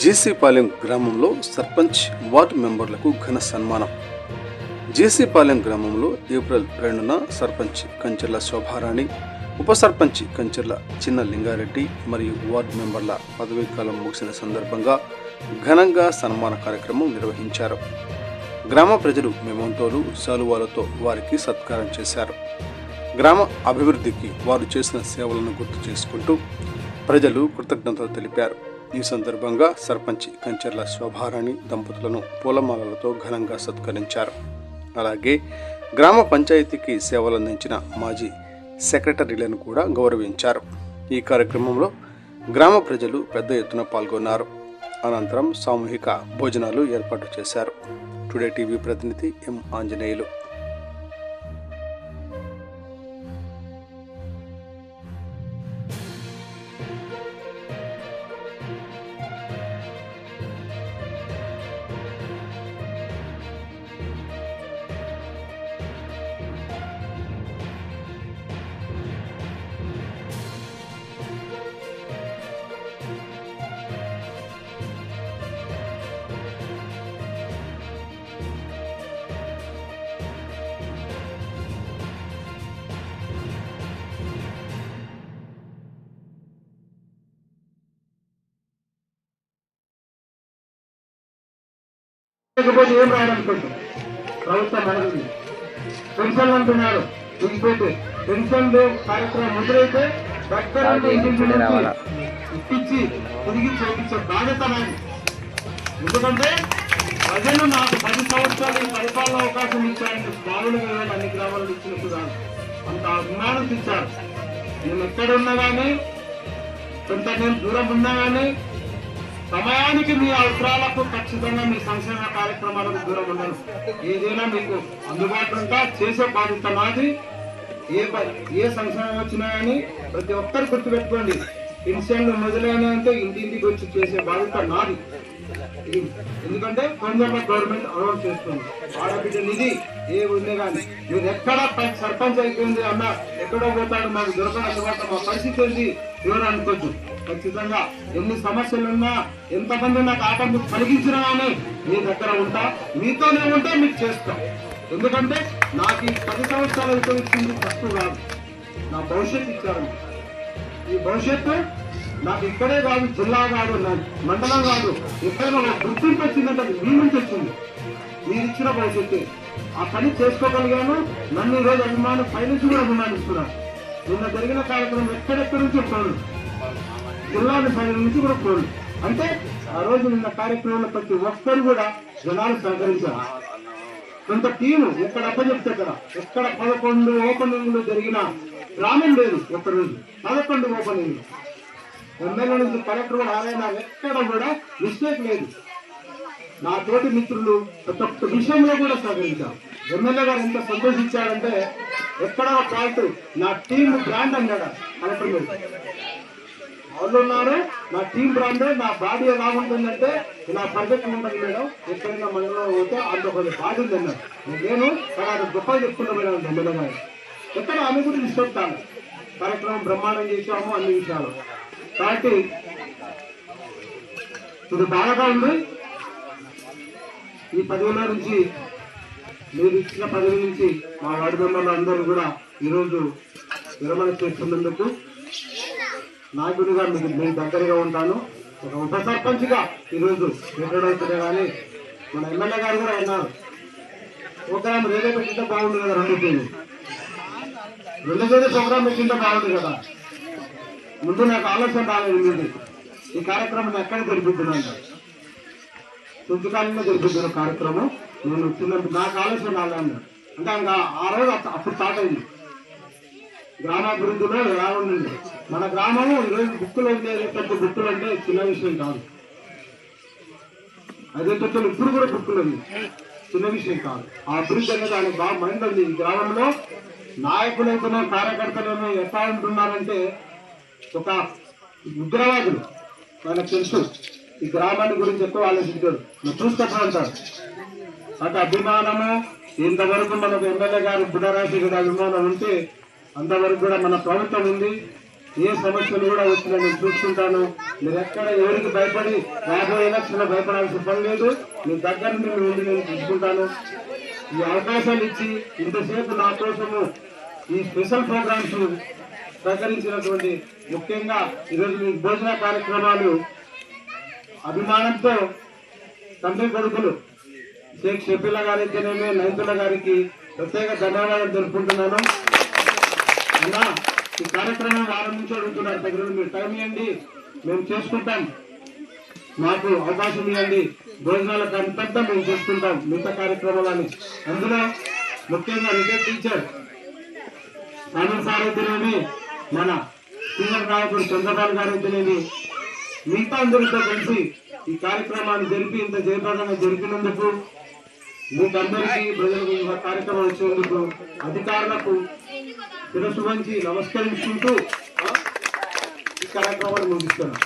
జేసీపాలెం గ్రామంలో సర్పంచ్ వార్డు మెంబర్లకు ఘన సన్మానం. జేసీపాలెం గ్రామంలో ఏప్రిల్ 2న సర్పంచ్ కంచెర్ల శోభారాణి, ఉప సర్పంచ్ కంచెర్ల చిన్న లింగారెడ్డి మరియు వార్డు మెంబర్ల పదవీకాలం ముగిసిన సందర్భంగా ఘనంగా సన్మాన కార్యక్రమం నిర్వహించారు. గ్రామ ప్రజలు మెమోంటోలు, శాలువాలతో వారికి సత్కారం చేశారు. గ్రామ అభివృద్ధికి వారు చేసిన సేవలను గుర్తు చేసుకుంటూ ప్రజలు కృతజ్ఞతలు తెలిపారు. ఈ సందర్భంగా సర్పంచ్ కంచెర్ల శోభారాణి దంపతులను పూలమాలలతో ఘనంగా సత్కరించారు. అలాగే గ్రామ పంచాయతీకి సేవలందించిన మాజీ సెక్రటరీలను కూడా గౌరవించారు. ఈ కార్యక్రమంలో గ్రామ ప్రజలు పెద్ద ఎత్తున పాల్గొన్నారు. అనంతరం సామూహిక భోజనాలు ఏర్పాటు చేశారు. టుడే టీవీ ప్రతినిధి ఎం ఆంజనేయులు. ఏం రాయాలనుకుంటాం ప్రభుత్వం మనకి పెన్షన్లు అంటున్నారు. ఇంకోటి పెన్షన్ కార్యక్రమం మొదలైతే దగ్గర ఇప్పించి తిరిగి చేయించే బాధ్యత నాది. ఎందుకంటే ప్రజలు నాకు 10 సంవత్సరాలు పరిపాలన అవకాశం ఇచ్చారంటే మామూలుగా అన్ని గ్రామాలకు ఇచ్చినట్టు కాదు, అంత అభిమానం ఇచ్చారు. నేను ఎక్కడున్నా కానీ, కొంత నేను దూరం ఉన్నా కానీ సమయానికి మీ అవసరాలకు ఖచ్చితంగా మీ సంక్షేమ కార్యక్రమాలకు దూరం ఉండను. ఏదైనా మీకు అందుబాటులో ఉంటా చేసే బాధ్యత నాది. ఏ సంక్షేమం వచ్చినా కానీ ప్రతి ఒక్కరు గుర్తుపెట్టుకోండి, పెన్షన్లు మొదలైనంటే ఇంటింటికి వచ్చి చేసే బాధ్యత నాది. ఎందుకంటే తొందరగా గవర్నమెంట్ అనౌన్స్ చేస్తుంది. ఆడబిడ్డ నిధి ఏ ఉంది కానీ మీరు ఎక్కడ సర్పంచ్ అయిపోయింది అన్న ఎక్కడో పోతాడు, మాకు దొరకడం తర్వాత మా పరిస్థితి ఏంటి ఎవరు అనుకోవచ్చు. ఖచ్చితంగా ఎన్ని సమస్యలున్నా, ఎంతమంది నాకు ఆటంకం కలిగించినా కానీ మీ దగ్గర ఉంటా, మీతోనే ఉంటే మీకు చేస్తా. ఎందుకంటే నాకు ఈ 10 సంవత్సరాలు ఇచ్చింది ఫస్ట్ కాదు, నా భవిష్యత్తు ఇచ్చారు. ఈ భవిష్యత్తు నాకు ఇక్కడే కాదు, జిల్లా కాదు, మండలం కాదు, ఎక్కడైనా నాకు గుర్తింపు వచ్చిందంటే మీ నుంచి వచ్చింది. మీరు ఇచ్చిన భవిష్యత్తు ఆ పని చేసుకోగలిగాను. నన్ను ఈరోజు అభిమానం పైనుంచి కూడా అభిమానిస్తున్నారు. నిన్న జరిగిన కార్యక్రమం ఎక్కడెక్కడి నుంచి ఫోన్లు, జిల్లాల పైన నుంచి కూడా ఫోన్లు. అంటే ఆ రోజు నిన్న కార్యక్రమంలో ప్రతి ఒక్కరు కూడా జనాలు సహకరించారు. కొంత టీము ఎక్కడ అప్పచెప్తే కదా, ఎక్కడ 11 ఓపెనింగ్లు జరిగిన గ్రామం లేదు. ఒక్కరోజు 11 ఓపెనింగ్లు. ఎమ్మెల్యే నుంచి కలెక్టర్ కూడా ఆలైనా ఎక్కడ కూడా మిస్టేక్ లేదు. నా తోటి మిత్రులు ప్రతి ఒక్క విషయంలో కూడా సహకరించారు. ఎమ్మెల్యే గారు ఎంత సంతోషించారంటే ఎక్కడ కాల్తూ నా టీం బ్రాండ్ అన్నాడు కలెక్టర్ మీద. వాళ్ళు ఉన్నారు, నా టీం బ్రాండ్, నా బాడీ ఎలా ఉంటుందంటే ఇలా పర్ఫెక్ట్ ఉంటుంది మేడం, ఎక్కడైనా మండలంలో పోతే అంత కొంచెం బాడీ ఉంది అన్నారు. నేను తర్వాత గొప్పగా చెప్పుకుంటా మేడం ఎమ్మెల్యే గారు. ఎక్కడ ఆమె కూడా ఇష్టపడతాను. కార్యక్రమం బ్రహ్మాండం చేసాము అన్ని విషయాలు. కాబట్టి ఇది బాగా ఉంది. ఈ పదవుల నుంచి, మీరు ఇచ్చిన పదవి నుంచి మా వార్డు మెంబర్లు అందరూ కూడా ఈరోజు విరమణ చేస్తున్నందుకు నాయకుడిగా మీ దగ్గరగా ఉంటాను. ఒక ఉప సర్పంచ్గా ఈరోజు ఎక్కడవుతుందే కానీ మన ఎమ్మెల్యే గారు కూడా అన్నారు, ప్రోగ్రాం రేడియో పెట్టింటే బాగుంది కదా, 2 తేదీ ప్రోగ్రాం పెట్టింటే బాగుంది కదా. ముందు నాకు ఆలోచన రాలేదు. మీరు ఈ కార్యక్రమం ఎక్కడ జరిపిస్తున్నాను, పుస్తకాలలో జరిపిస్తున్న కార్యక్రమం నేను చిన్నప్పుడు నాకు ఆలోచన రాలేదు. అంటే ఇంకా ఆ రోజు అప్పుడు స్టార్ట్ అయింది. గ్రామాభివృద్ధిలో ఎలా ఉండింది మన గ్రామం. ఈరోజు బుక్కులు అంటే పెద్ద బుక్కులు అంటే చిన్న విషయం కాదు. అదే పెద్దలు ఇప్పుడు కూడా బుక్కులు ఉంది, చిన్న విషయం కాదు. ఆ అభివృద్ధి అనేది దానికి బాగా మైండ్ ఉంది. ఈ గ్రామంలో నాయకులైతేనో కార్యకర్తలేమో ఎట్లా ఉంటున్నారంటే ఒక ఉగ్రవాదులు. మనకు తెలుసు ఈ గ్రామాన్ని గురించి ఎక్కువ ఆలోచించాడు, నువ్వు చూసుకుంటా అంటాడు. అంటే అభిమానము ఇంతవరకు మనకు ఎమ్మెల్యే గారు బుడరాశి కూడా అభిమానం ఉంటే అంతవరకు కూడా మన ప్రభుత్వం ఉంది. ఏ సమస్యలు కూడా వచ్చినా నేను చూసుకుంటాను. మీరు ఎక్కడ ఎవరికి భయపడి రాబోయే ఎలక్షన్ భయపడాల్సిన పని లేదు. మీ దగ్గర నుండి ఉండి నేను చూసుకుంటాను. ఈ అవకాశాలు ఇచ్చి ఇంతసేపు నా కోసము ఈ స్పెషల్ ప్రోగ్రామ్స్ సహకరించినటువంటి ముఖ్యంగా ఈరోజు మీ భోజన కార్యక్రమాలు అభిమానంతో తండ్రి కొడుకులు షేక్ షఫీలా గారైతేనేమి నైతుల్లా గారికి ప్రత్యేక ధన్యవాదాలు తెలుపుకుంటున్నాను. అన్నా ఈ కార్యక్రమం వారం నుంచి అడుగుతున్నారు, దగ్గర మీరు టైం ఇవ్వండి, మేము చేసుకుంటాం, మాకు అవకాశం ఇవ్వండి, భోజనాలకు అంతంతా మేము చేసుకుంటాం మిగతా కార్యక్రమాలని. అందులో ముఖ్యంగా రిటైర్డ్ టీచర్ సామర్ సార్ అయితేనేమి, మన సీనియర్ నాయకుడు చంద్రబాబు గారు అయితేనేమి, మిగతా అందరితో కలిసి ఈ కార్యక్రమాన్ని జరిపి ఇంత జయప్రదంగా జరిపినందుకు మీకందరికీ ప్రజలకు ఈ కార్యక్రమం వచ్చేందుకు అధికారులకు శిరస్సు వంచి నమస్కరించుకుంటూ ఈ కార్యక్రమాన్ని ముగిస్తున్నాను.